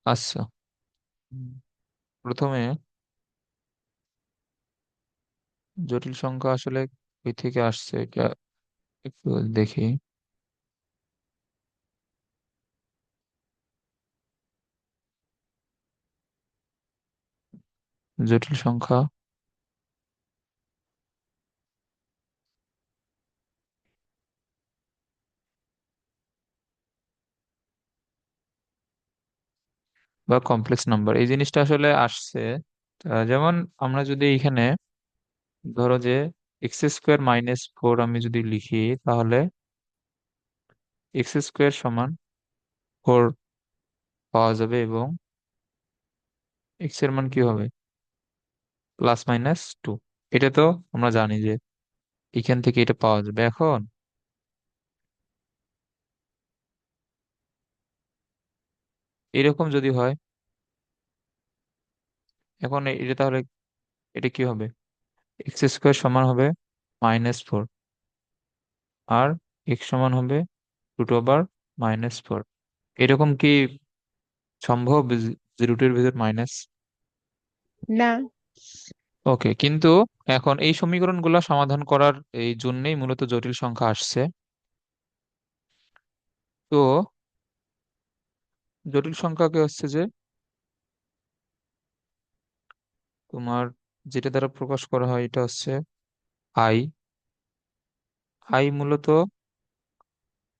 আচ্ছা, প্রথমে জটিল সংখ্যা আসলে কই থেকে আসছে এটা একটু দেখি। জটিল সংখ্যা বা কমপ্লেক্স নাম্বার এই জিনিসটা আসলে আসছে। যেমন আমরা যদি এখানে ধরো যে x² - 4 আমি যদি লিখি, তাহলে x² = 4 পাওয়া যাবে, এবং এক্স এর মান কি হবে, +-2। এটা তো আমরা জানি যে এখান থেকে এটা পাওয়া যাবে। এখন এরকম যদি হয়, এখন এটা তাহলে এটা কি হবে, x² সমান হবে -4, আর এক্স সমান হবে √−4। এরকম কি সম্ভব যে রুটের ভিতর মাইনাস? না। ওকে, কিন্তু এখন এই সমীকরণগুলো সমাধান করার এই জন্যই মূলত জটিল সংখ্যা আসছে। তো জটিল সংখ্যাকে হচ্ছে যে তোমার যেটা দ্বারা প্রকাশ করা হয় এটা হচ্ছে আই। আই মূলত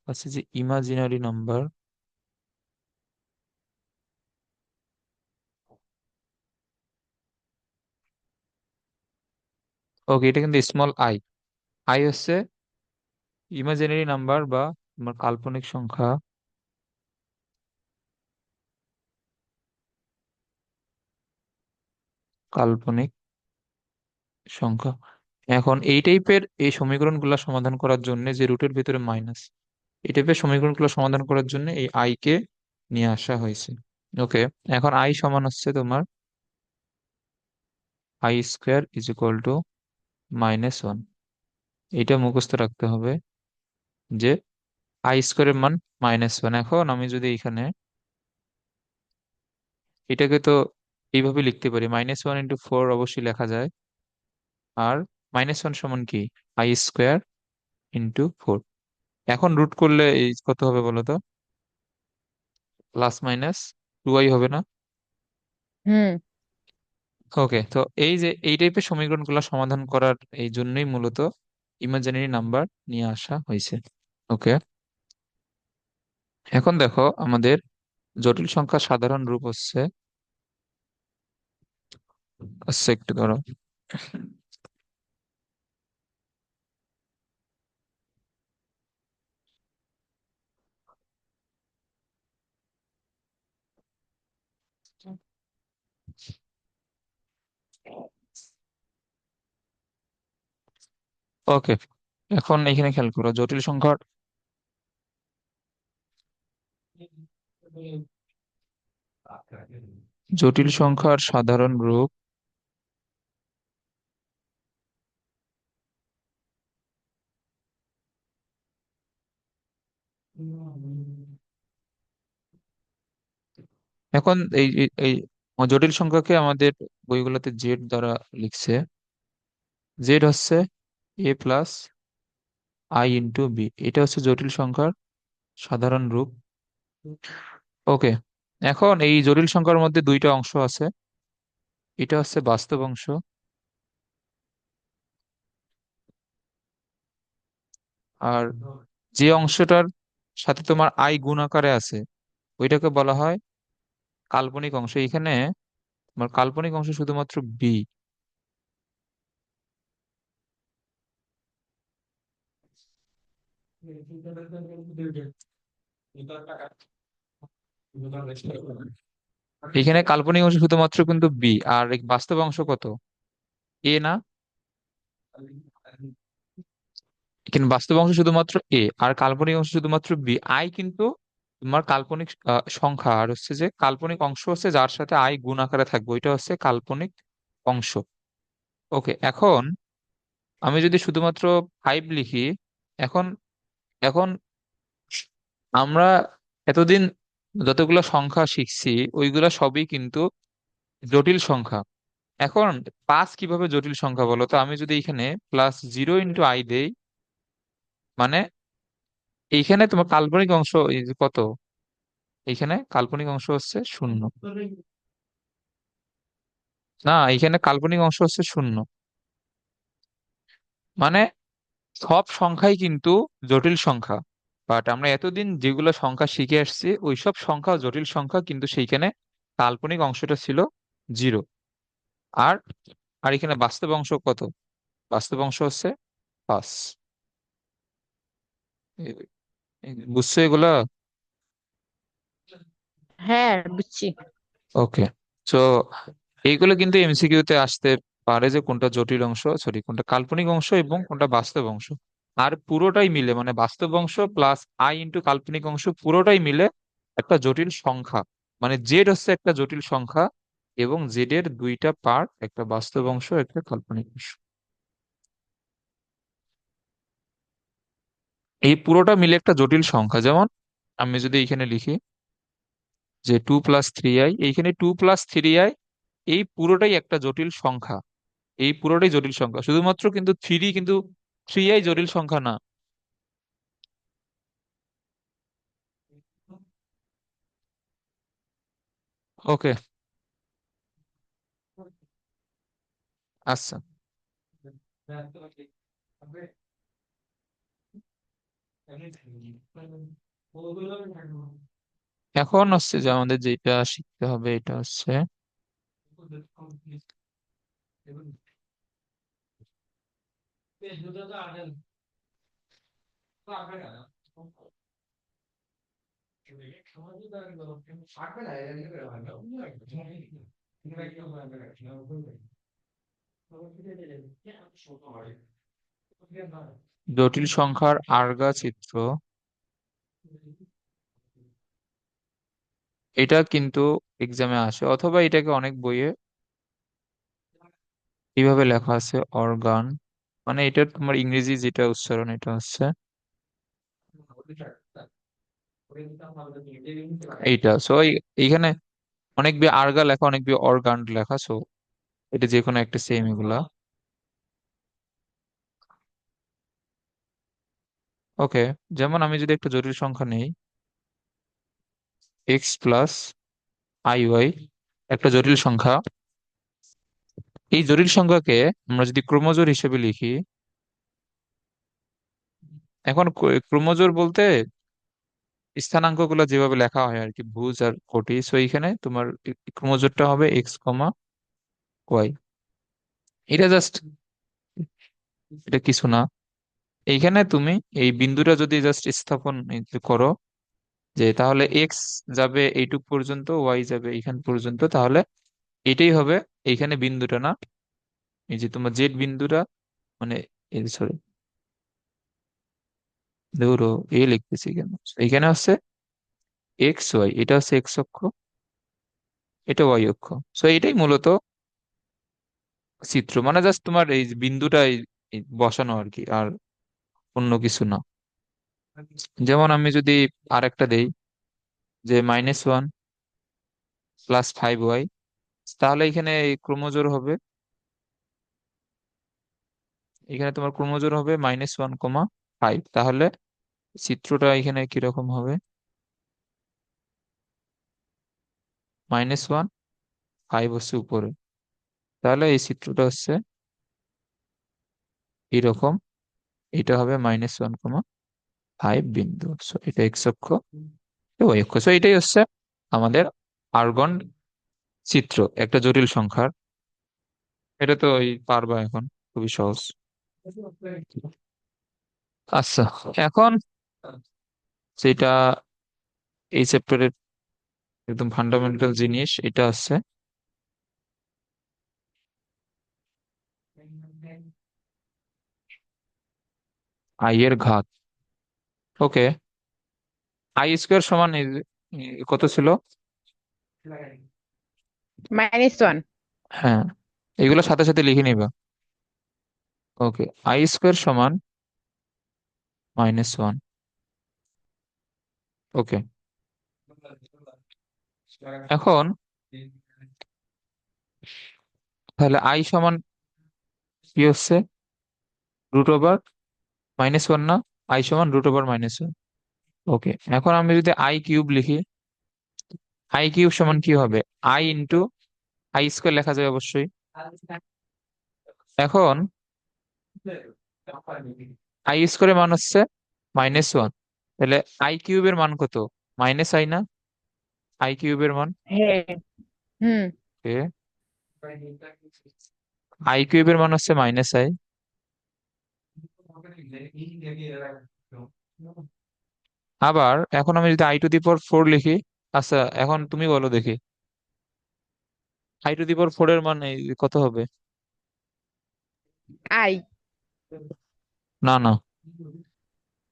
হচ্ছে যে ইমাজিনারি নাম্বার। ওকে, এটা কিন্তু স্মল আই। আই হচ্ছে ইমাজিনারি নাম্বার বা তোমার কাল্পনিক সংখ্যা। কাল্পনিক সংখ্যা। এখন এই টাইপের এই সমীকরণগুলো সমাধান করার জন্য, যে রুটের ভিতরে মাইনাস, এই টাইপের সমীকরণগুলো সমাধান করার জন্য এই আই কে নিয়ে আসা হয়েছে। ওকে, এখন আই সমান হচ্ছে তোমার i² = -1। এটা মুখস্থ রাখতে হবে যে i² এর মান -1। এখন আমি যদি এখানে এটাকে তো এইভাবে লিখতে পারি, -1 × 4 অবশ্যই লেখা যায়। আর -1 সমান কি, i² × 4। এখন রুট করলে এই কত হবে বলো তো, +-2i হবে না? হুম। ওকে, তো এই যে এই টাইপের সমীকরণগুলো সমাধান করার এই জন্যই মূলত ইমাজিনারি নাম্বার নিয়ে আসা হয়েছে। ওকে, এখন দেখো আমাদের জটিল সংখ্যার সাধারণ রূপ হচ্ছে, আচ্ছা একটু ধরো। ওকে, এখন এখানে খেয়াল করো জটিল সংখ্যার জটিল সংখ্যার সাধারণ রূপ। এখন এই জটিল সংখ্যাকে আমাদের বইগুলোতে জেড দ্বারা লিখছে। জেড হচ্ছে a+i × b, এটা হচ্ছে জটিল সংখ্যার সাধারণ রূপ। ওকে, এখন এই জটিল সংখ্যার মধ্যে দুইটা অংশ আছে। এটা হচ্ছে বাস্তব অংশ, আর যে অংশটার সাথে তোমার আই গুণ আকারে আছে ওইটাকে বলা হয় কাল্পনিক অংশ। এখানে তোমার কাল্পনিক অংশ শুধুমাত্র বি। এখানে কাল্পনিক অংশ শুধুমাত্র কিন্তু বি, আর এই বাস্তব অংশ কত, এ না? এখানে বাস্তব অংশ শুধুমাত্র এ, আর কাল্পনিক অংশ শুধুমাত্র বি। আই কিন্তু তোমার কাল্পনিক সংখ্যা, আর হচ্ছে যে কাল্পনিক অংশ হচ্ছে যার সাথে আই গুণ আকারে থাকবে, ওইটা হচ্ছে কাল্পনিক অংশ। ওকে, এখন আমি যদি শুধুমাত্র 5 লিখি, এখন এখন আমরা এতদিন যতগুলো সংখ্যা শিখছি ওইগুলা সবই কিন্তু জটিল সংখ্যা। এখন 5 কিভাবে জটিল সংখ্যা বলো তো? আমি যদি এখানে +0 × i দেই, মানে এইখানে তোমার কাল্পনিক অংশ এই যে কত, এইখানে কাল্পনিক অংশ হচ্ছে 0। না, এইখানে কাল্পনিক অংশ হচ্ছে 0, মানে সব সংখ্যাই কিন্তু জটিল সংখ্যা। বাট আমরা এতদিন যেগুলো সংখ্যা শিখে আসছি ওই সব সংখ্যা জটিল সংখ্যা, কিন্তু সেইখানে কাল্পনিক অংশটা ছিল 0। আর আর এখানে বাস্তব অংশ কত? বাস্তব অংশ হচ্ছে 5। বুঝছো এগুলা? হ্যাঁ, বুঝছি। ওকে। তো এইগুলো কিন্তু এমসিকিউ তে আসতে পারে, যে কোনটা জটিল অংশ, সরি কোনটা কাল্পনিক অংশ এবং কোনটা বাস্তব অংশ। আর পুরোটাই মিলে, মানে বাস্তব অংশ +i × কাল্পনিক অংশ পুরোটাই মিলে একটা জটিল সংখ্যা। মানে জেড হচ্ছে একটা জটিল সংখ্যা, এবং জেড এর দুইটা পার্ট, একটা বাস্তব অংশ একটা কাল্পনিক অংশ। এই পুরোটা মিলে একটা জটিল সংখ্যা। যেমন আমি যদি এখানে লিখি যে 2 + 3i, এইখানে 2 + 3i, এই পুরোটাই একটা জটিল সংখ্যা। এই পুরোটাই জটিল সংখ্যা, শুধুমাত্র কিন্তু কিন্তু 3i জটিল সংখ্যা না। ওকে। আচ্ছা, এখন হচ্ছে যে আমাদের যেটা শিখতে হবে এটা হচ্ছে জটিল সংখ্যার আলগা চিত্র। এটা কিন্তু এক্সামে আসে, অথবা এটাকে অনেক বইয়ে এইভাবে লেখা আছে অর্গান, মানে এটা তোমার ইংরেজি যেটা উচ্চারণ এটা হচ্ছে এইটা। সো এইখানে অনেক বই আর্গা লেখা, অনেক বই অর্গান লেখা। সো এটা যে কোনো একটা সেম এগুলা। ওকে। যেমন আমি যদি একটা জটিল সংখ্যা নেই, x + i y, একটা জটিল সংখ্যা। এই জটিল সংখ্যাকে আমরা যদি ক্রোমোজোর হিসেবে লিখি, এখন ক্রোমোজোর বলতে স্থানাঙ্ক গুলো যেভাবে লেখা হয় আর কি, ভুজ আর কোটি। সো এইখানে তোমার ক্রোমোজোরটা হবে x, y। এটা জাস্ট, এটা কিছু না। এইখানে তুমি এই বিন্দুটা যদি জাস্ট স্থাপন এই যে করো, যে তাহলে এক্স যাবে এইটুক পর্যন্ত, ওয়াই যাবে এইখান পর্যন্ত, তাহলে এটাই হবে এইখানে বিন্দুটা না? এই যে তোমার জেড বিন্দুটা, মানে সরি, ধরো এ লিখতেছি কেন, এইখানে হচ্ছে x, y, এটা হচ্ছে এক্স অক্ষ, এটা ওয়াই অক্ষ। সো এটাই মূলত চিত্র, মানে জাস্ট তোমার এই যে বিন্দুটা এই বসানো আর কি, আর অন্য কিছু না। যেমন আমি যদি আরেকটা দেই, যে -1 + 5y, তাহলে এখানে এই ক্রোমোজোর হবে, এখানে তোমার ক্রোমোজোর হবে -1, 5। তাহলে চিত্রটা এখানে কিরকম হবে? -1, 5 হচ্ছে উপরে, তাহলে এই চিত্রটা হচ্ছে এরকম। এটা হবে -1, 5 বিন্দু। So এটা এক্স অক্ষ, এটা ওয়াই অক্ষ। So এটাই হচ্ছে আমাদের আর্গন চিত্র, একটা জটিল সংখ্যার। এটা তো ওই পারবা এখন, খুবই সহজ। আচ্ছা, এখন যেটা এই চ্যাপ্টারের একদম ফান্ডামেন্টাল জিনিস, এটা হচ্ছে আই এর ঘাত। ওকে। i² সমান কত ছিল? -1। হ্যাঁ, এগুলো সাথে সাথে লিখে নিবা। ওকে, i² সমান -1। ওকে। এখন তাহলে আই সমান কি হচ্ছে, √(-1) না? আই সমান √(-1)। ওকে, এখন আমি যদি আই কিউব লিখি, আই কিউব সমান কি হবে? আই ইন্টু আই স্কোয়ার লেখা যায় অবশ্যই। এখন আই স্কোয়ারের মান হচ্ছে -1, তাহলে আই কিউবের মান কত? -i না? আই কিউবের মান হ্যাঁ। হুম। আই কিউবের মান হচ্ছে -i। আবার এখন আমি যদি i⁴ লিখি, আচ্ছা এখন তুমি বলো দেখি, i⁴ এর মান কত হবে? আই। না না,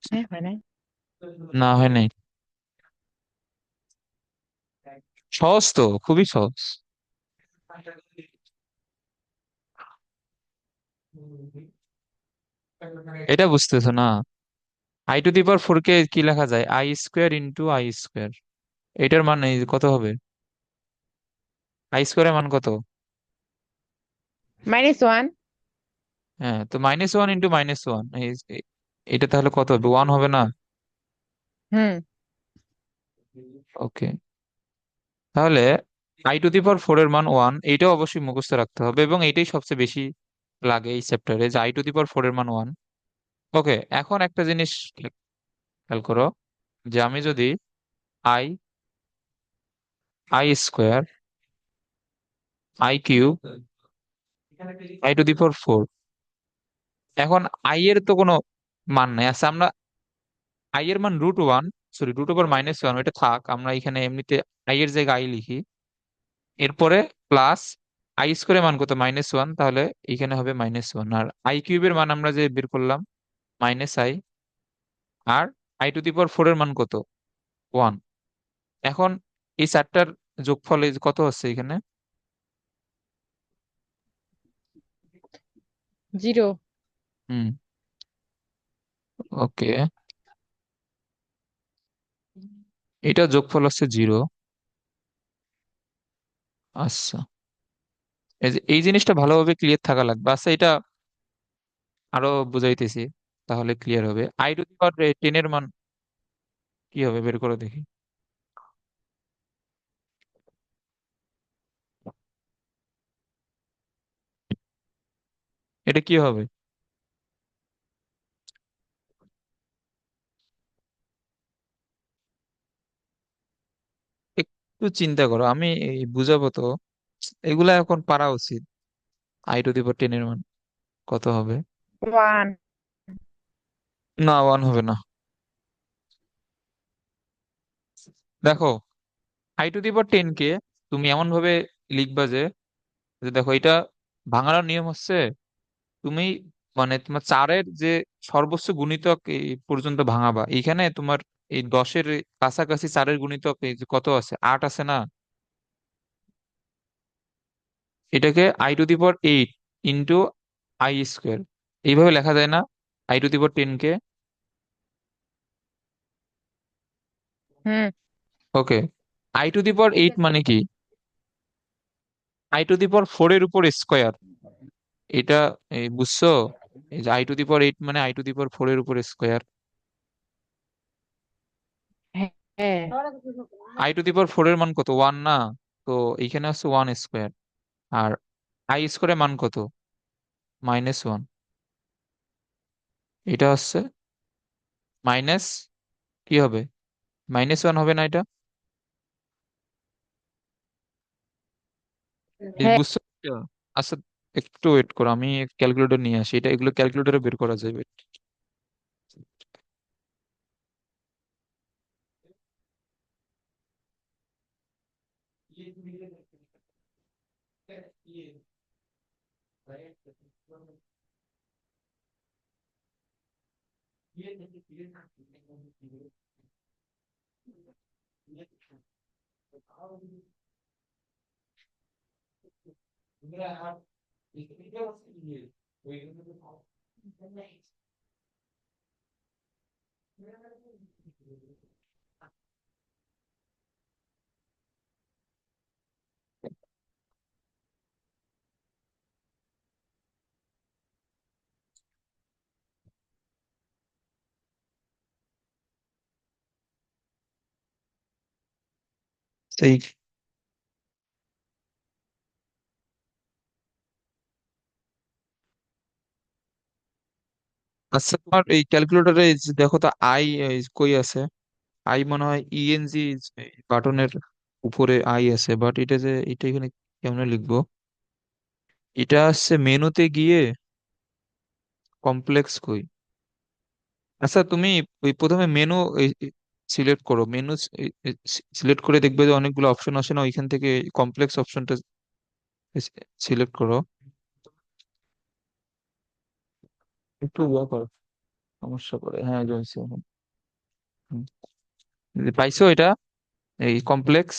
হ্যাঁ, হয় নাই। না হয় নাই। সহজ তো, খুবই সহজ। এটা বুঝতেছো না? i⁴ কে কি লেখা যায়? i² × i²। এটার মান কত হবে? i² এর মান কত? -1। হ্যাঁ, তো -1 × -1, এটা তাহলে কত হবে? 1 হবে না? হুম। ওকে, তাহলে i⁴ এর মান 1, এইটাও অবশ্যই মুখস্থ রাখতে হবে, এবং এইটাই সবচেয়ে বেশি লাগে এই চ্যাপ্টারে, যে i⁴ এর মান 1। ওকে, এখন একটা জিনিস খেয়াল করো, যে আমি যদি আই i², i³ i⁴, এখন আই এর তো কোনো মান নাই। আচ্ছা, আমরা আই এর মান √1, সরি √(-1), ওইটা থাক, আমরা এখানে এমনিতে আই এর জায়গায় আই লিখি। এরপরে প্লাস i² মান কত? -1, তাহলে এখানে হবে -1। আর আই কিউবের মান আমরা যে বের করলাম, -i। আর i⁴ এর মান কত? 1। এখন এই চারটার যোগফল কত হচ্ছে এখানে? 0। হুম, ওকে, এটা যোগফল হচ্ছে 0। আচ্ছা, এই জিনিসটা ভালোভাবে ক্লিয়ার থাকা লাগবে। আচ্ছা, এটা আরো বুঝাইতেছি, তাহলে ক্লিয়ার হবে। i⁴ এর মান কি হবে বের করে দেখি। এটা কি হবে? একটু চিন্তা করো, আমি বুঝাবো তো। এগুলা এখন পারা উচিত। i⁴ এর মান কত হবে? 1। না, 1 হবে না। দেখো, i⁴ কে তুমি এমন ভাবে লিখবা যে, দেখো এটা ভাঙানোর নিয়ম হচ্ছে, তুমি মানে তোমার 4-এর যে সর্বোচ্চ গুণিতক এই পর্যন্ত ভাঙাবা। এইখানে তোমার এই 10-এর কাছাকাছি 4-এর গুণিতক এই যে কত আছে, 8 আছে না? এটাকে i⁴ ইন্টু i², এইভাবে লেখা যায় না i⁴ কে? হুম। ওকে, i⁴ মানে কি? i⁴ এর উপর স্কোয়ার। এটা বুঝছো? এই যে i⁴ মানে i⁴ এর উপর স্কোয়ার। হ্যাঁ। i⁴ এর মান কত? 1 না? তো এইখানে হচ্ছে 1²। আর i² এর মান কত? -1। এটা হচ্ছে মাইনাস, কি হবে? -1 হবে না এটা? এই হ্যাঁ। বুঝছো এটা? আচ্ছা, একটু ওয়েট করো, আমি ক্যালকুলেটর নিয়ে আসি, এটা এগুলো ক্যালকুলেটরে বের করা যাবে। সেই। আচ্ছা, তোমার এই ক্যালকুলেটরে দেখো তো আই কই আছে? আই মনে হয় ইএনজি বাটনের উপরে আই আছে, বাট এটা যে এটা এখানে কেমনে লিখবো? এটা আসছে মেনুতে গিয়ে কমপ্লেক্স কই। আচ্ছা, তুমি ওই প্রথমে মেনু সিলেক্ট করো, মেনু সিলেক্ট করে দেখবে যে অনেকগুলো অপশন আসে না, ওইখান থেকে কমপ্লেক্স অপশনটা সিলেক্ট করো। একটু ইয়া করো, সমস্যা করে, হ্যাঁ জয়েছে এখন। হুম। পাইছো এটা, এই কমপ্লেক্স?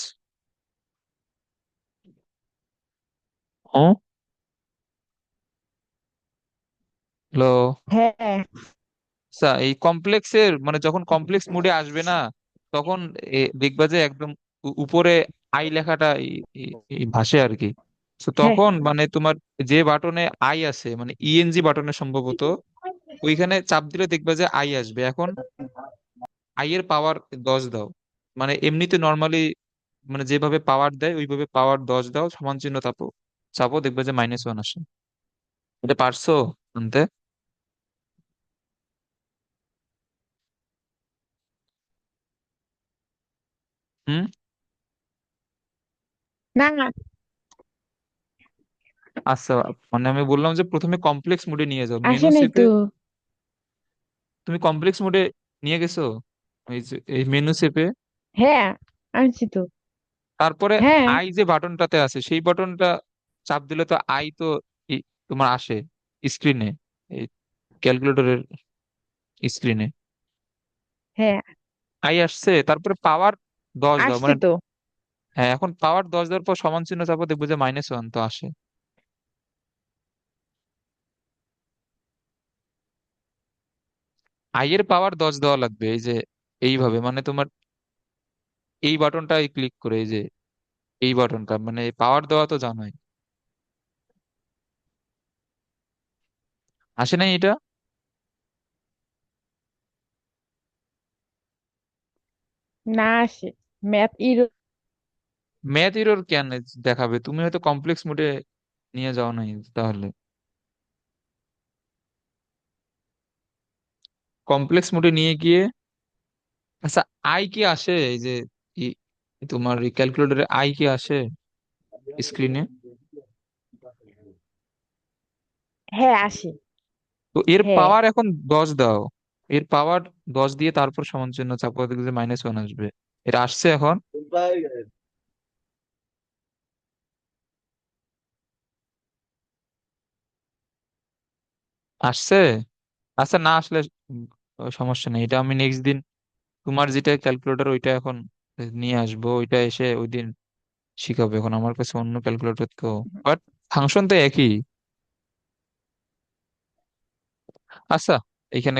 ও, হ্যালো। হ্যাঁ, আচ্ছা, এই কমপ্লেক্সের মানে যখন কমপ্লেক্স মোডে আসবে না, তখন দেখবা যে একদম উপরে আই লেখাটা ভাসে আর কি। তো হ্যাঁ, তখন মানে তোমার যে বাটনে আই আছে, মানে ইএনজি বাটনে সম্ভবত, ওইখানে চাপ দিলে দেখবা যে আই আসবে। এখন আই এর পাওয়ার 10 দাও, মানে এমনিতে নর্মালি মানে যেভাবে পাওয়ার দেয় ওইভাবে পাওয়ার 10 দাও, সমান চিহ্ন চাপো, চাপো, দেখবে যে -1 আসে। এটা পারছো আনতে? হুম। না, না, আচ্ছা, মানে আমি বললাম যে প্রথমে কমপ্লেক্স মোডে নিয়ে যাও আসে মেনু নাই শেপে। তো। তুমি কমপ্লেক্স মোডে নিয়ে গেছো এই যে এই মেনু শেপে? হ্যাঁ, আনছি তো। তারপরে হ্যাঁ, আই যে বাটনটাতে আছে সেই বাটনটা চাপ দিলে তো আই তো তোমার আসে স্ক্রিনে, এই ক্যালকুলেটরের স্ক্রিনে হ্যাঁ, আই আসছে। তারপরে পাওয়ার 10 দাও, আসছে মানে তো। হ্যাঁ, এখন পাওয়ার 10 দেওয়ার পর সমান চিহ্ন চাপো, দেখবো যে -1 তো আসে। আই এর পাওয়ার 10 দেওয়া লাগবে, এই যে এইভাবে, মানে তোমার এই বাটনটা ক্লিক করে, এই যে এই বাটনটা, মানে পাওয়ার দেওয়া তো জানোই। আসে নাই এটা? না আসে। Math error. ম্যাথ এরর কেন দেখাবে? তুমি হয়তো কমপ্লেক্স মোডে নিয়ে যাও নাই তাহলে। কমপ্লেক্স মোডে নিয়ে গিয়ে, আচ্ছা, আই কি আসে এই যে ই- তোমার ক্যালকুলেটরে আই কি আসে স্ক্রিনে? হ্যাঁ, আসে। তো এর হ্যাঁ, পাওয়ার এখন 10 দাও, এর পাওয়ার 10 দিয়ে তারপর সমান চিহ্ন চাপো, দেখবে যে -1 আসবে। এটা আসছে এখন? আসছে? আচ্ছা, না আসলে সমস্যা নেই, এটা আমি নেক্সট দিন তোমার যেটা ক্যালকুলেটর ওইটা এখন নিয়ে আসবো, ওইটা এসে ওই দিন শিখাবো। এখন আমার কাছে অন্য ক্যালকুলেটর তো, বাট ফাংশন তো একই। আচ্ছা, এইখানে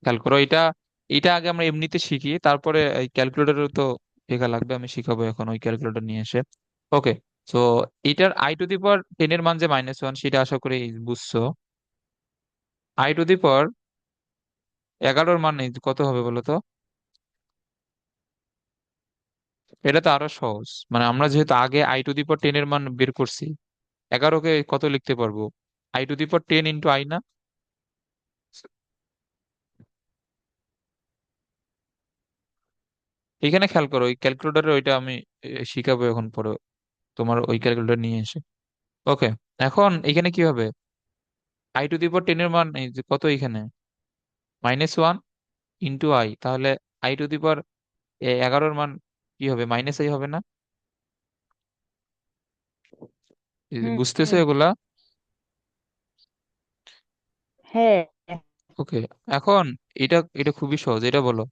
খেয়াল করো, এটা এটা আগে আমরা এমনিতে শিখি, তারপরে এই ক্যালকুলেটরও তো শেখা লাগবে, আমি শিখাবো এখন ওই ক্যালকুলেটর নিয়ে এসে। ওকে। তো এটার i টু দি পাওয়ার 10 এর মান যে -1 সেটা আশা করি বুঝছো। i টু দি পাওয়ার 11 মান কত হবে বলো তো? এটা তো আরো সহজ, মানে আমরা যেহেতু আগে i টু দি পাওয়ার 10 এর মান বের করছি, 11কে কত লিখতে পারবো? i two the power 10 into I না? এখানে খেয়াল করো, ওই ক্যালকুলেটরে ওইটা আমি শিখাবো এখন পরে, তোমার ওই ক্যালকুলেটর নিয়ে এসে। ওকে। এখন এখানে কি হবে? i টু দি পাওয়ার 10 এর মান এই যে কত এখানে, -1 ইন্টু আই, তাহলে i টু দি পাওয়ার 11 মান কি হবে? -i হবে না? এই যে হুম, বুঝতেছো হুম, এগুলা? হ্যাঁ, ওকে। এখন এটা এটা খুবই সহজ, এটা বলো,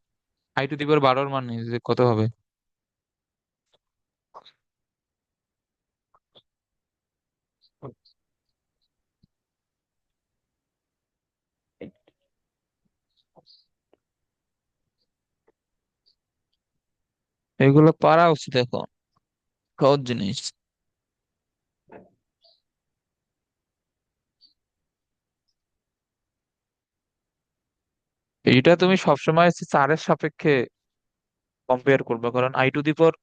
i টু দি পাওয়ার 12 মান এই যে কত হবে? এগুলো পারা উচিত এখন, সহজ জিনিস। এটা তুমি সবসময় 4 এর সাপেক্ষে কম্পেয়ার করবে, কারণ i two the power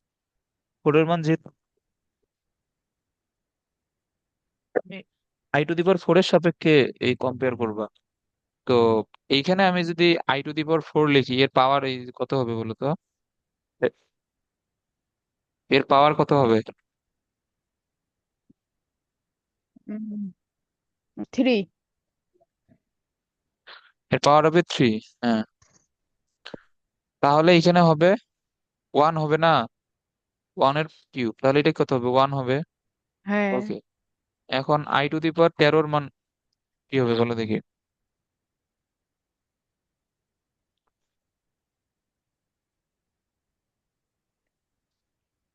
four এর মান যেহেতু I to the power four এর সাপেক্ষে এই কম্পেয়ার করবা, তো এইখানে আমি যদি I to the power four লিখি, এর পাওয়ার এই কত হবে বলো তো? এ- এর পাওয়ার কত হবে? থ্রি। এর পাওয়ার হবে থ্রি। হ্যাঁ, তাহলে এখানে হবে ওয়ান হবে না? ওয়ান এর কিউব, তাহলে এটা কত হবে? ওয়ান হবে। হ্যাঁ। ওকে, এখন আই টু দি পাওয়ার তেরোর মান কি হবে বলো দেখি।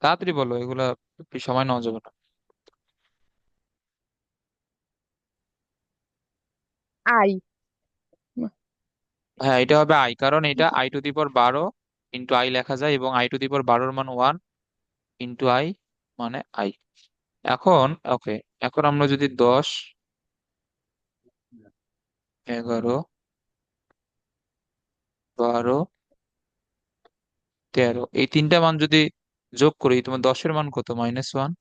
তাড়াতাড়ি বলো, এগুলা বেশি সময় নেওয়া যাবে না। আই। হ্যাঁ, এটা হবে আই, কারণ এটা আই টু দি পাওয়ার বারো ইন্টু আই লেখা যায়, এবং আই টু দি পাওয়ার বারোর মান ওয়ান ইন্টু আই, মানে আই। এখন ওকে, এখন আমরা যদি 10, 11, 12, 13 এই তিনটা মান যদি যোগ করি, তোমার 10-এর মান কত? Minus one.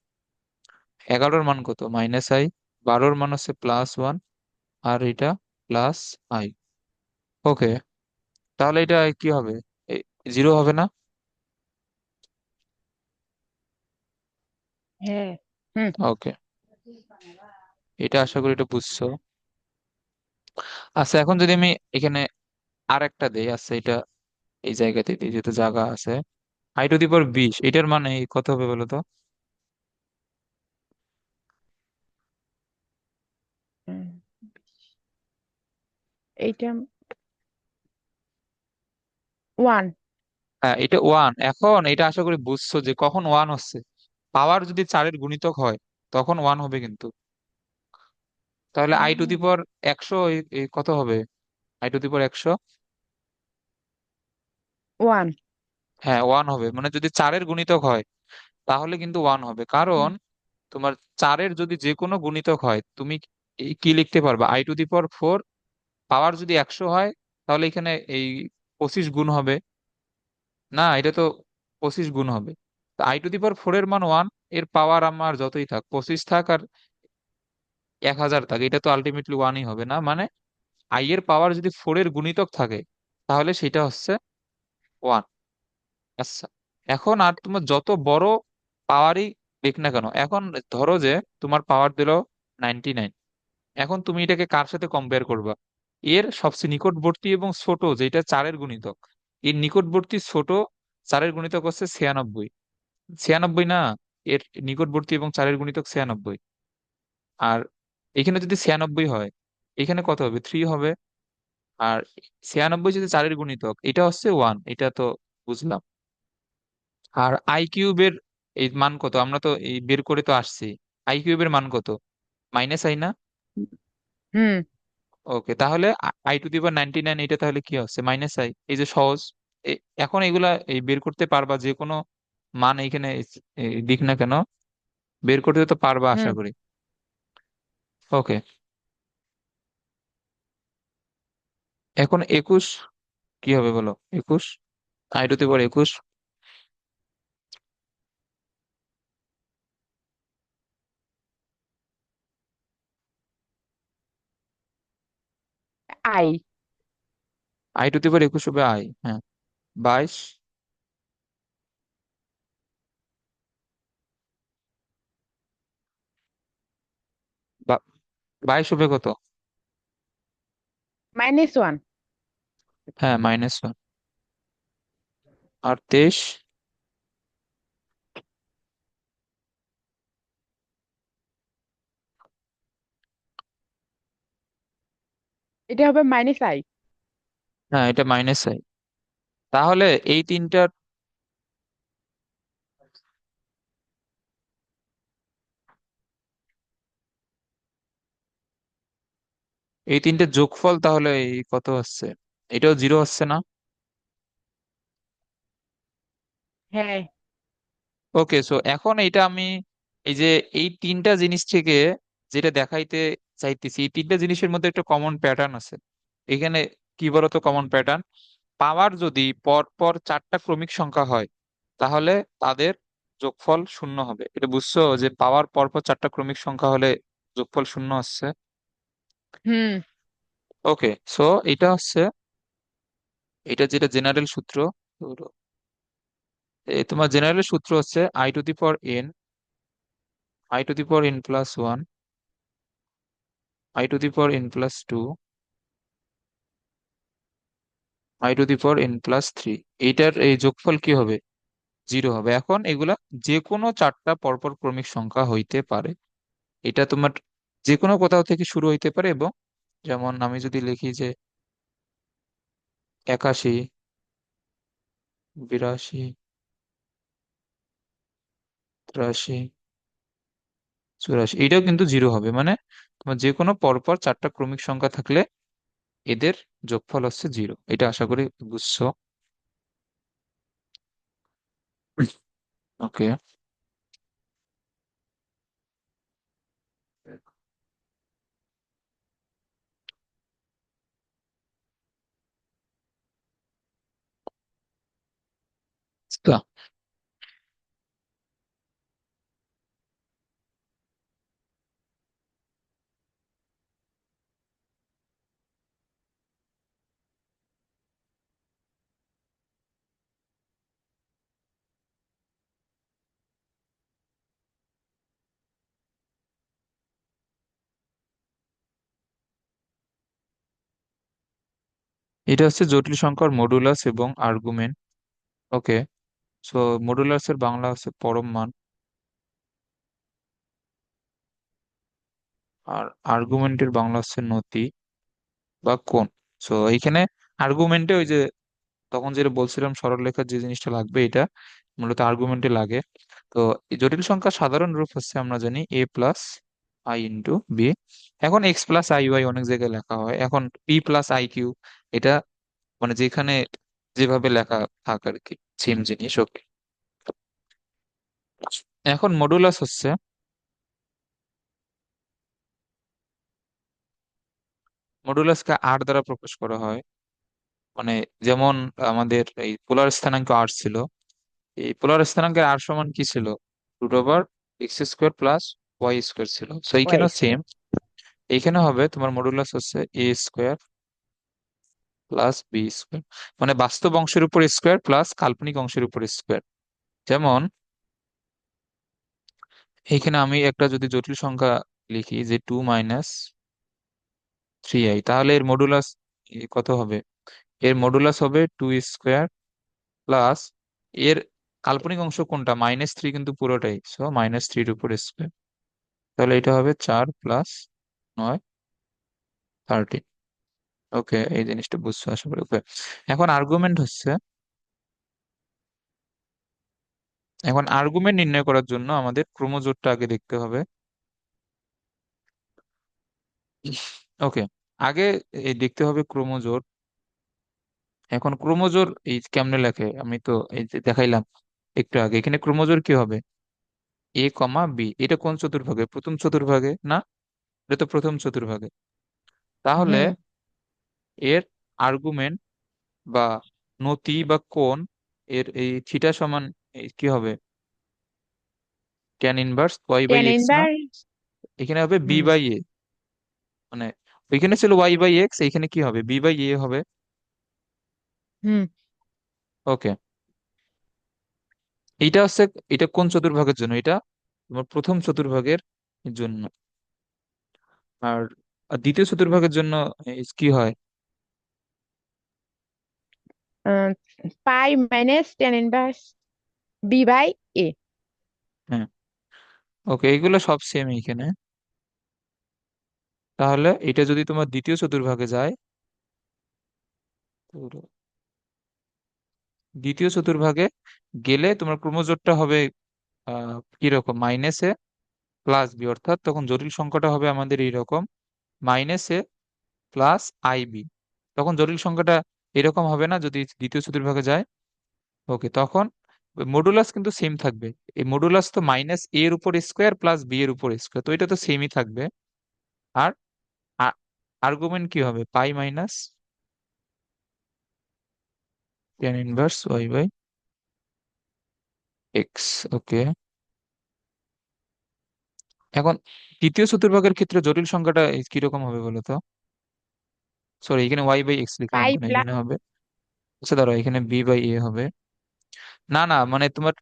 11-র মান কত? Minus I. 12-র মান হচ্ছে প্লাস ওয়ান, আর এটা প্লাস আই। ওকে, তাহলে এটা কি হবে? জিরো হবে না? হ্যাঁ। হুম। ওকে, এটা আশা করি এটা বুঝছো। আচ্ছা, এখন যদি আমি এখানে আর একটা দেই, আচ্ছা এটা এই জায়গাতে দিই যেহেতু জায়গা আছে। আই টু দি পাওয়ার 20, এটার মানে কত হবে বলো তো? হুম। এইটা ওয়ান। হ্যাঁ, এটা ওয়ান। এখন এটা আশা করি বুঝছো যে কখন ওয়ান হচ্ছে, পাওয়ার যদি চারের গুণিতক হয় তখন ওয়ান হবে কিন্তু। তাহলে আই টু দি পাওয়ার 100 কত হবে? I to the power 100, one. হ্যাঁ ওয়ান হবে, মানে যদি চারের গুণিতক হয় তাহলে কিন্তু ওয়ান হবে, কারণ তোমার চারের যদি যে কোনো গুণিতক হয় তুমি কি লিখতে পারবা? I to the power four, power যদি 100 হয় তাহলে এখানে এই 25 গুণ হবে। না, এটা তো 25 গুণ হবে। I to the power four এর মান ওয়ান, এর পাওয়ার আমার যতই থাক, 25 থাক আর 1000 থাক, এটা তো আলটিমেটলি ওয়ানই হবে না? মানে আই এর পাওয়ার যদি ফোর এর গুণিতক থাকে তাহলে সেটা হচ্ছে ওয়ান। আচ্ছা, এখন আর তোমার যত বড় পাওয়ারই দেখ না কেন, এখন ধরো যে তোমার পাওয়ার দিল 99, এখন তুমি এটাকে কার সাথে কম্পেয়ার করবা? এর সবচেয়ে নিকটবর্তী এবং ছোট যেটা চারের গুণিতক, এর নিকটবর্তী ছোট চারের গুণিতক হচ্ছে 96। 96 না, এর নিকটবর্তী এবং চারের গুণিতক 96। আর এখানে যদি 96 হয়, এখানে কত হবে? থ্রি হবে। আর 96 যদি চারের গুণিতক, এটা হচ্ছে ওয়ান, এটা তো বুঝলাম। আর আই কিউবের এই মান কত? আমরা তো এই বের করে তো আসছি। আই কিউবের মান কত? মাইনাস আই না? হুম। ওকে, তাহলে আই টু দি পাওয়ার 99, এটা তাহলে কি হচ্ছে? Minus I. এই যে সহজ। এখন এগুলা এই বের করতে পারবা, যে কোনো মান এখানে দিক না কেন বের করতে তো পারবা আশা হুম। করি। ওকে, এখন 21 কি হবে বলো? 21, i to the power 21, i. I to the power 21 হবে আই, হ্যাঁ। 22, 22 হবে কত? Minus one. হ্যাঁ, মাইনাস ওয়ান। আর 23, এটা হবে মাইনাস আই। হ্যাঁ এটা মাইনাস আই। তাহলে এই তিনটা, এই তিনটে যোগফল তাহলে এই কত হচ্ছে? এটাও জিরো হচ্ছে না? হ্যাঁ। ওকে, সো এখন এটা আমি এই যে এই তিনটা জিনিস থেকে যেটা দেখাইতে চাইতেছি, এই তিনটা জিনিসের মধ্যে একটা কমন প্যাটার্ন আছে এখানে। কি বলতো কমন প্যাটার্ন? পাওয়ার যদি পর পর চারটা ক্রমিক সংখ্যা হয় তাহলে তাদের যোগফল শূন্য হবে। এটা বুঝছো যে পাওয়ার পরপর চারটা ক্রমিক সংখ্যা হলে যোগফল শূন্য আসছে? হুম ওকে, সো এটা হচ্ছে, এটা যেটা জেনারেল সূত্র। তোমার জেনারেল সূত্র হচ্ছে i two the power n + 1, i two the power n + 2, i two the power n + 3। এইটার এই যোগফল কি হবে? জিরো হবে। এখন এগুলা যে কোনো চারটা পরপর ক্রমিক সংখ্যা হইতে পারে। এটা তোমার যে কোনো কোথাও থেকে শুরু হইতে পারে, এবং যেমন আমি যদি লিখি যে 81, 82, 83, 84, এটাও কিন্তু জিরো হবে। মানে তোমার যে কোনো পরপর চারটা ক্রমিক সংখ্যা থাকলে এদের যোগফল হচ্ছে জিরো। এটা আশা করি বুঝছো। ওকে। এটা হচ্ছে জটিল সংখ্যার মডুলাস এবং আর্গুমেন্ট। ওকে, সো মডুলাস এর বাংলা হচ্ছে পরম মান, আর আর্গুমেন্টের বাংলা হচ্ছে নতি বা কোণ। সো এইখানে আর্গুমেন্টে ওই যে তখন যেটা বলছিলাম সরলরেখার যে জিনিসটা লাগবে, এটা মূলত আর্গুমেন্টে লাগে। তো এই জটিল সংখ্যার সাধারণ রূপ হচ্ছে আমরা জানি a + i × b। এখন x + i y অনেক জায়গায় লেখা হয়, এখন p + i কিউ, এটা মানে যেখানে যেভাবে লেখা থাক আর কি, সেম জিনিস। ওকে, এখন মডুলাস হচ্ছে, মডুলাসকে আর দ্বারা প্রকাশ করা হয়। মানে যেমন আমাদের এই পোলার স্থানাঙ্ক আর ছিল, এই পোলার স্থানাঙ্কের আর সমান কি ছিল? √x² + y² ছিল। তো এইখানেও ওয়াইস। সেম, এইখানে হবে তোমার মডুলাস হচ্ছে a² + b², মানে বাস্তব অংশের উপর স্কোয়ার প্লাস কাল্পনিক অংশের উপর স্কোয়ার। যেমন এইখানে আমি একটা যদি জটিল সংখ্যা লিখি যে 2 - 3i, তাহলে এর মডুলাস কত হবে? এর মডুলাস হবে 2² প্লাস, এর কাল্পনিক অংশ কোনটা? -3, কিন্তু পুরোটাই, সো -3 উপর স্কোয়ার। তাহলে এটা হবে 4 + 9, 13। ওকে, এই জিনিসটা বুঝছো আশা করি। ওকে, এখন আর্গুমেন্ট হচ্ছে, এখন আর্গুমেন্ট নির্ণয় করার জন্য আমাদের ক্রোমোজোরটা আগে দেখতে হবে। ওকে, আগে এই দেখতে হবে ক্রোমোজোর। এখন ক্রোমোজোর এই কেমনে লেখে আমি তো এই যে দেখাইলাম একটু আগে। এখানে ক্রোমোজোর কি হবে? a, b। এটা কোন চতুর্ভাগে? প্রথম চতুর্ভাগে না? এটা তো প্রথম চতুর্ভাগে। তাহলে হুম এর আর্গুমেন্ট বা নতি বা কোণ, এর এই থিটা সমান কি হবে? tan−1 y/ টেন x না? ইনভার্স। এখানে হবে b হুম বাই a। মানে ওইখানে ছিল y/x, এইখানে কি হবে? b/a হবে। হুম ওকে, এইটা হচ্ছে, এটা কোন চতুর্ভাগের জন্য? এটা তোমার প্রথম চতুর্ভাগের জন্য। আর আর দ্বিতীয় চতুর্ভাগের জন্য কি হয়? π - tan−1 b/a। হ্যাঁ, ওকে, এগুলো সব সেম এইখানে। তাহলে এটা যদি তোমার দ্বিতীয় চতুর্ভাগে যায়, তো দ্বিতীয় চতুর্ভাগে গেলে তোমার ক্রোমোজোরটা হবে কিরকম? -a + b, অর্থাৎ তখন জটিল সংখ্যাটা হবে আমাদের এইরকম, -a + i/b। তখন জটিল সংখ্যাটা এরকম হবে না যদি দ্বিতীয় চতুর্ভাগে যায়। ওকে, তখন মডুলাস কিন্তু সেম থাকবে। এই মডুলাস তো -a/² + b/², তো এটা তো সেমই থাকবে। আর আর্গুমেন্ট কি হবে? পাই মাইনাস tan−1 y/, এক্স। ওকে। এখন তৃতীয় চতুর্ভাগের ক্ষেত্রে জটিল সংখ্যাটা কিরকম হবে বলো তো? সরি, এখানে ওয়াই বাই এক্স লিখলাম পাই কেন, প্লাস। এখানে হবে, আচ্ছা ধরো এখানে বি বাই এ হবে। না না, মানে তোমার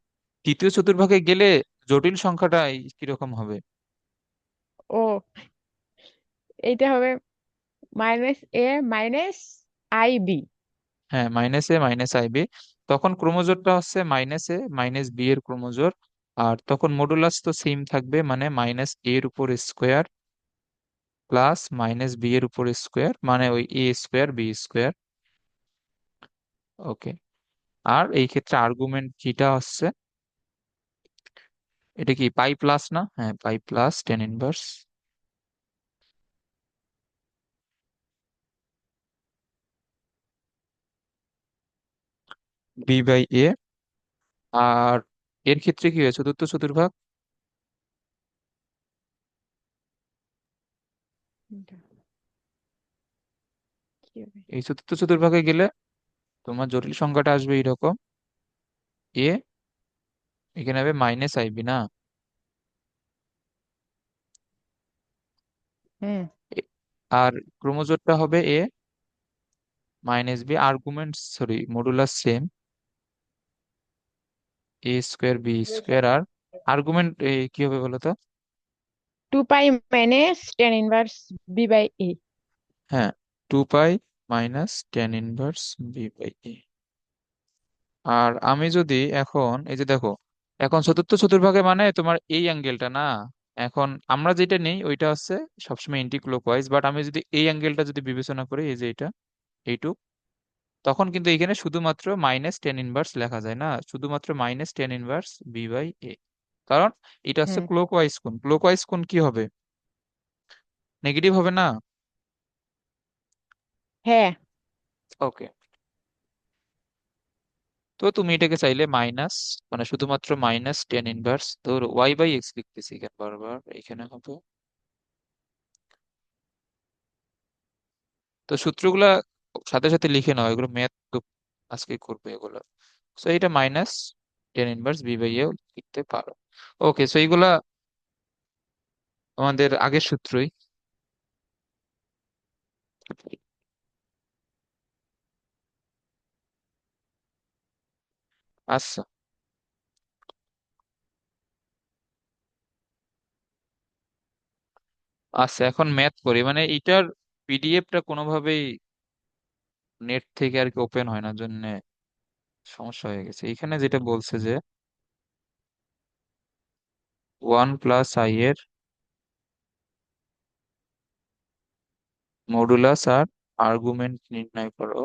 তৃতীয় চতুর্ভাগে গেলে জটিল সংখ্যাটা কিরকম হবে? ও, এইটা হবে -a -ib। হ্যাঁ, minus A minus I B. তখন ক্রোমোজোরটা হচ্ছে মাইনাস এ মাইনাস বি এর ক্রোমোজোর। আর তখন মডুলাস তো সেম থাকবে, মানে মাইনাস এ এর উপর স্কোয়ার প্লাস মাইনাস বি এর উপর স্কোয়ার, মানে ওই এ স্কোয়ার বি স্কোয়ার। ওকে। আর এই ক্ষেত্রে আর্গুমেন্ট যেটা হচ্ছে, এটা কি পাই প্লাস না? হ্যাঁ, pi plus tan inverse B by A. আর এর ক্ষেত্রে কি হয়, চতুর্থ চতুর্ভাগ, কি হবে? এই চতুর্থ চতুর্ভাগে গেলে তোমার জটিল সংখ্যাটা আসবে এইরকম, এ, এখানে হবে মাইনাস আইবি না? হুম। এ- আর ক্রোমোজোরটা হবে A minus B, argument sorry modulus same, A square B square. আর আর্গুমেন্ট কি হবে বলো তো? 2 পাই -tan−10 ইনভার্স b/a। হ্যাঁ, two pi minus tan inverse B by A. আর আমি যদি এখন এই যে দেখো, এখন চতুর্থ চতুর্ভাগে মানে তোমার এই অ্যাঙ্গেলটা না, এখন আমরা যেটা নেই ওইটা হচ্ছে সবসময় এন্টি ক্লকওয়াইজ, বাট আমি যদি এই অ্যাঙ্গেলটা যদি বিবেচনা করি, এই যে এটা, এইটুক, তখন কিন্তু এখানে শুধুমাত্র মাইনাস টেন ইনভার্স লেখা যায় না, শুধুমাত্র minus tan inverse B by A. কারণ এটা হচ্ছে হুম। ক্লকওয়াইজ কোণ, ক্লকওয়াইজ কোণ কি হবে, নেগেটিভ হবে না? হ্যাঁ। ওকে। তো তুমি এটাকে চাইলে মাইনাস, মানে শুধুমাত্র মাইনাস টেন ইনভার্স, ধর ওয়াই বাই এক্স লিখতেছি কেন বারবার, এখানে হবে। তো সূত্রগুলা সাথে সাথে লিখে নাও, এগুলো ম্যাথ তো আজকে করবে এগুলো। সো এটা minus tan inverse B by A লিখতে পারো। ওকে, সো এইগুলা আমাদের আগের সূত্রই। আচ্ছা। আচ্ছা, এখন ম্যাথ করি, মানে এইটার পিডিএফটা কোনোভাবেই নেট থেকে আর কি ওপেন হয় না, জন্য সমস্যা হয়ে গেছে। এখানে যেটা বলছে যে ওয়ান প্লাস আই এর মডুলাস আর আর্গুমেন্ট নির্ণয় করো।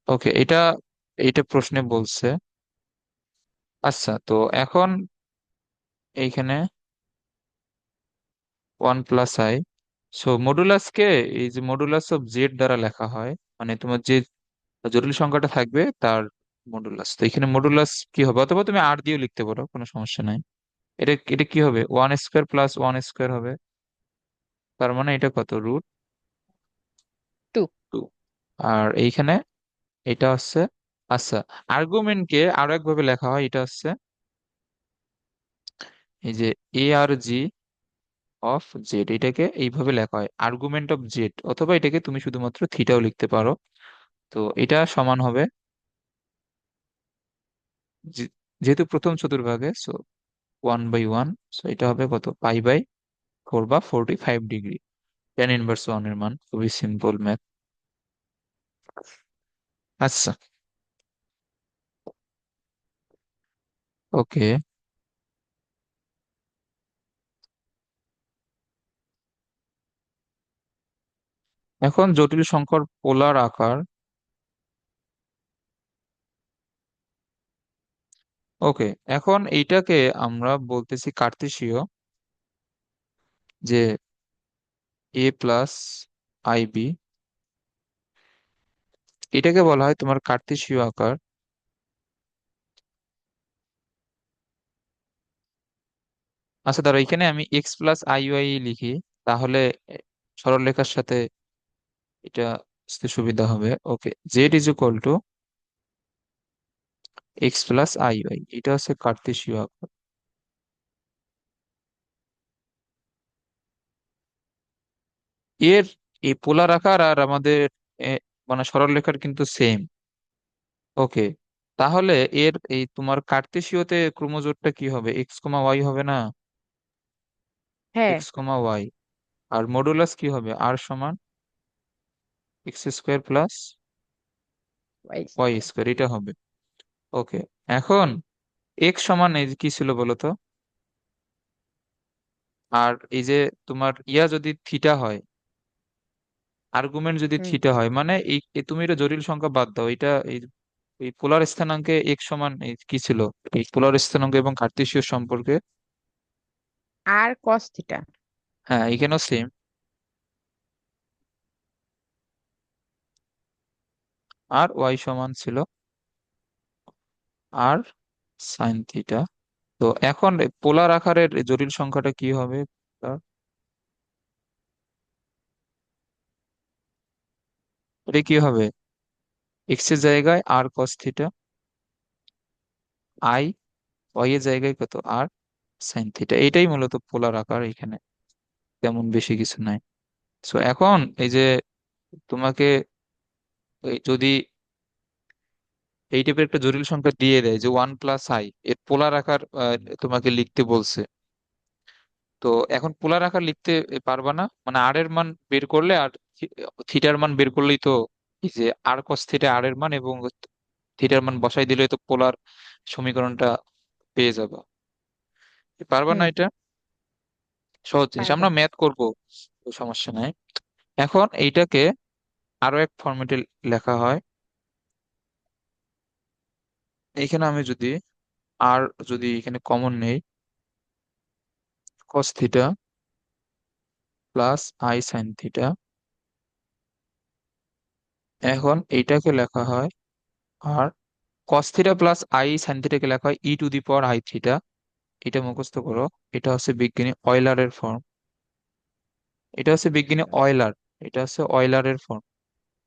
ওকে, এটা এইটা প্রশ্নে বলছে। আচ্ছা, তো এখন এইখানে ওয়ান প্লাস আই, সো মডুলাসকে এই যে মডুলাস অফ জেড দ্বারা লেখা হয়, মানে তোমার যে জটিল সংখ্যাটা থাকবে তার মডুলাস। তো এখানে মডুলাস কি হবে, অথবা তুমি আর দিয়েও লিখতে পারো, কোনো সমস্যা নাই। এটা এটা কি হবে, one square plus one square হবে, তার মানে এটা কত, রুট 2। টু। আর এইখানে এটা হচ্ছে, আচ্ছা, আর্গুমেন্টকে আরো একভাবে লেখা হয়, এটা হচ্ছে এই যে এ আর জি অফ জেড, এটাকে এইভাবে লেখা হয় আর্গুমেন্ট অফ জেড, অথবা এটাকে তুমি শুধুমাত্র থিটাও লিখতে পারো। তো এটা সমান হবে, যেহেতু প্রথম চতুর্ভাগে, so one by one, so এটা হবে কত, পাই বাই ফোর বা 45 ডিগ্রি, টেন ইনভার্স ওয়ান এর মান, খুবই সিম্পল ম্যাথ। আচ্ছা। ওকে। এখন জটিল সংখ্যার পোলার আকার। ওকে, এখন এইটাকে আমরা বলতেছি কার্তেশীয়, যে এ প্লাস আই বি, এটাকে বলা হয় তোমার কার্তেশীয় আকার। আচ্ছা ধরো এখানে আমি এক্স প্লাস আই ওয়াই লিখি, তাহলে এ, সরলরেখার সাথে এটা বুঝতে সুবিধা হবে। Okay, Z is equal to X plus i Y, এটা হচ্ছে কার্তেশীয় আকার। এর এই পোলার আকার আর আমাদের এ, মানে সরলরেখার কিন্তু সেম। ওকে, তাহলে এর এই তোমার কার্তেশীয়তে ক্রোমোজোরটা কি হবে, এক্স কমা ওয়াই হবে না? হ্যাঁ, এক্স কমা ওয়াই। আর মডুলাস কি হবে, আর সমান X square plus Y Y square. Square, এটা হবে। ওকে, এখন এক্স সমান এই যে কি ছিল বলো তো, আর এই যে তোমার ইয়া যদি থিটা হয়, আর্গুমেন্ট যদি হুম। থিটা হয়, মানে তুমি এটা জটিল সংখ্যা বাদ দাও, এটা এই এই পোলার স্থানাঙ্কে এক্স সমান এই কি ছিল, এই পোলার স্থানাঙ্ক এবং কার্তেশীয় সম্পর্কে। আর কস থিটা। হ্যাঁ, এখানেও সেম। আর ওয়াই সমান ছিল আর সাইন থিটা। তো এখন পোলার আকারের জটিল সংখ্যাটা কি হবে? আহ, এটা কি হবে, এক্স এর জায়গায় আর কস থিটা, আই, ওয়াই এর জায়গায় কত, আর সাইন থিটা। এটাই মূলত পোলার আকার, এখানে তেমন বেশি কিছু নাই। সো এখন এই যে তোমাকে যদি এই টাইপের একটা জটিল সংখ্যা দিয়ে দেয় যে 1 প্লাস আই, এর পোলার আকার তোমাকে লিখতে বলছে, তো এখন পোলার আকার লিখতে পারবা না, মানে আর এর মান বের করলে আর থিটার মান বের করলেই তো এই যে আর কস থিটা আর এর মান এবং থিটার মান বসাই দিলে তো পোলার সমীকরণটা পেয়ে যাবে। পারবা না হুম। এটা? সহজ জিনিস, পারবো। আমরা ম্যাথ করব, তো সমস্যা নাই। এখন এইটাকে আরো এক ফরম্যাটে লেখা হয়। এখানে আমি যদি আর যদি এখানে কমন নেই, cos theta plus i sine theta, এখন এইটাকে লেখা হয় আর cos theta plus i sine থিটাকে লেখা হয় e to the power i theta. এটা মুখস্থ করো, এটা হচ্ছে বিজ্ঞানী অয়লারের ফর্ম। এটা হচ্ছে বিজ্ঞানী অয়লার, এটা হচ্ছে অয়লারের ফর্ম।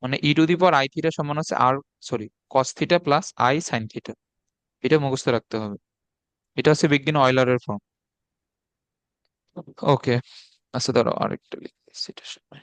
মানে e to the power i theta সমান হচ্ছে R, sorry, cos theta plus i sine theta. এটা মুখস্থ রাখতে হবে, এটা হচ্ছে বিজ্ঞানী অয়লারের ফর্ম। ওকে, আচ্ছা ধরো আরেকটা লিখতেছি এটার সময়।